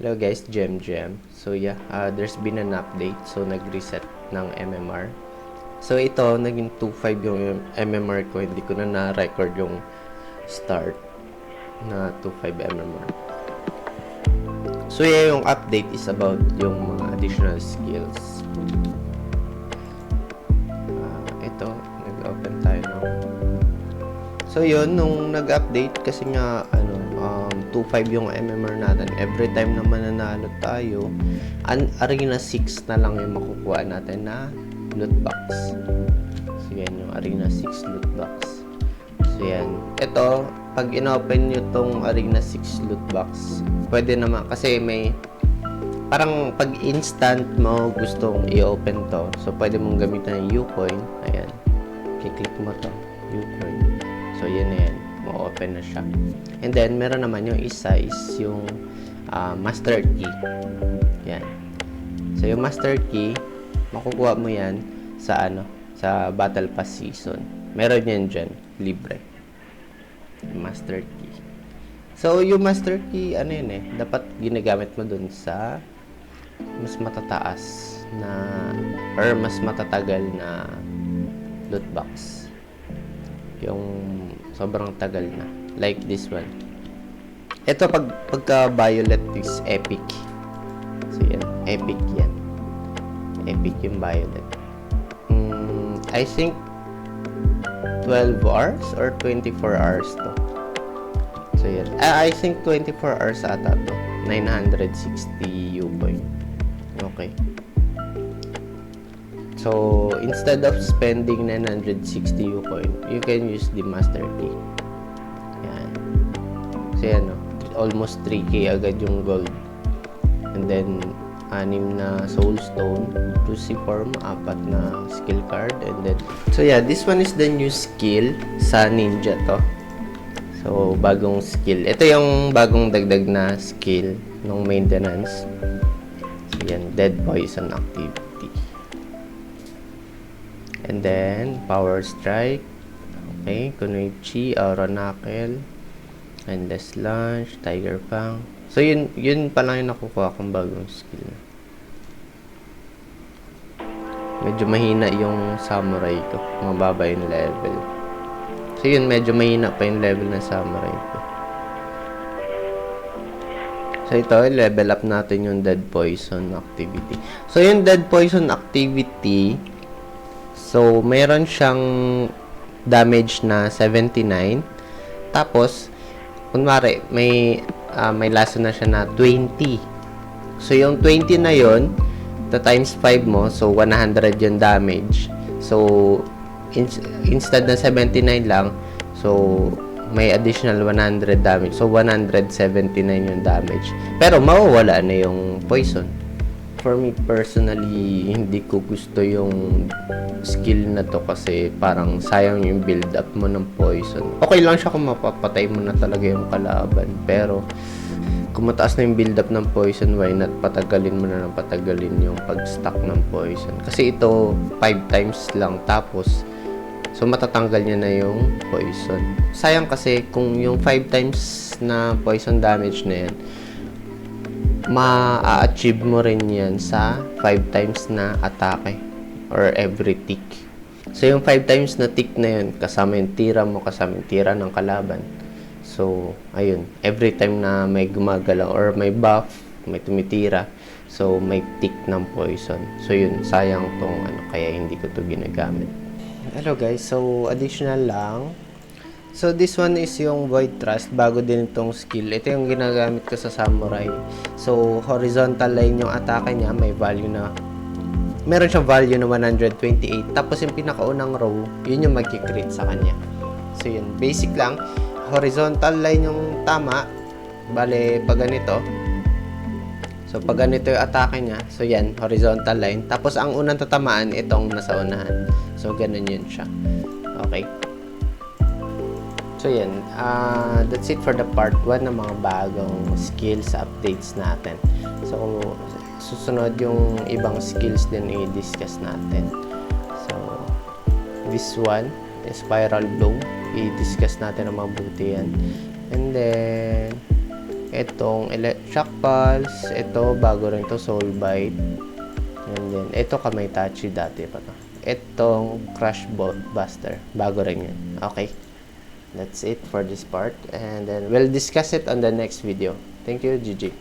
Hello guys, Gem. So yeah, there's been an update. So nag-reset ng MMR. So ito, naging 2.5 yung MMR ko. Hindi ko na na-record yung start na 2.5 MMR. So yeah, yung update is about yung mga additional skills. Ito, nag-open tayo ng... So yun, nung nag-update kasi nga 2.5 yung MMR natin. Every time na mananalo tayo, Arena 6 na lang yung makukuha natin na loot box. So yan yung Arena 6 loot box. So yan. Ito, pag inopen nyo tong Arena 6 loot box, pwede naman kasi may parang pag instant mo gustong i-open to, so pwede mong gamitan ng Ucoin. Ayan. Kiklik mo to, Ucoin. So yan na yan. Ma-open na siya. And then, meron naman yung isa is yung master key. Yan. So, yung master key, makukuha mo yan sa sa Battle Pass season. Meron yan dyan. Libre. Master key. So, yung master key, dapat ginagamit mo dun sa mas matataas na or mas matatagal na loot box. Yung sobrang tagal na. Like this one. Ito pagka violet is epic. So yan, epic yan. Epic yung violet. I think 12 hours or 24 hours to. So yan. I think 24 hours ata to. 960 Ucoin. Okay. So, instead of spending 960 Ucoin, you can use the master key. Yan. So, yan, almost 3k agad yung gold. And then, 6 na soulstone, cruciform, 4 na skill card, and then... So, yeah, this one is the new skill sa ninja to. So, bagong skill. Ito yung bagong dagdag na skill ng maintenance. So, yan, dead poison activity. And then, Power Strike. Okay, Kunoichi, Aura Knuckle, Endless Lunge, Tiger Fang. So, yun pa lang yung nakukuha kong bagong skill. Medyo mahina yung Samurai ko. Mababa yung level. So, yun, medyo mahina pa yung level ng Samurai ko. So, ito, level up natin yung Dead Poison activity. So, yung Dead Poison activity... So, mayroon siyang damage na 79. Tapos, kunwari, may laso na siya na 20. So, yung 20 na yon times 5 mo, so 100 yung damage. So, instead na 79 lang, so, may additional 100 damage. So, 179 yung damage. Pero, mawawala na yung poison. For me personally, hindi ko gusto yung skill na to kasi parang sayang yung build up mo ng poison. Okay lang siya kung mapapatay mo na talaga yung kalaban, pero kung mataas na yung build up ng poison, why not patagalin mo na ng patagalin yung pag-stack ng poison. Kasi ito 5 times lang, tapos so matatanggal niya na yung poison. Sayang kasi kung yung 5 times na poison damage na yan, ma-achieve mo rin yan sa 5 times na atake or every tick. So, yung 5 times na tick na yun, kasama yung tira mo, kasama yung tira ng kalaban. So, ayun, every time na may gumagalaw or may buff, may tumitira, so may tick ng poison. So, yun, sayang tong kaya hindi ko to ginagamit. Hello guys, so additional lang. So, this one is yung Void Trust, bago din itong skill. Ito yung ginagamit ko sa Samurai. So, horizontal line yung atake niya, may value na, meron siyang value na 128. Tapos, yung pinakaunang row, yun yung mag-crit sa kanya. So, yun, basic lang. Horizontal line yung tama, bale, pag ganito. So, pag ganito yung atake niya, so yan, horizontal line. Tapos, ang unang tatamaan, itong nasa unahan. So, ganun yun siya. Okay. So, yan. That's it for the part 1 ng mga bagong skills updates natin. So, susunod yung ibang skills din i-discuss natin. So, this one, Spiral Blow, i-discuss natin ang mabuti yan. And then, Itong Shock Pulse. Ito, bago rin to, Soul Bite. And then, ito Kamay Tachi, dati pa to. Itong Crush Buster, bago rin yun. Okay. That's it for this part. And then, we'll discuss it on the next video. Thank you, GG.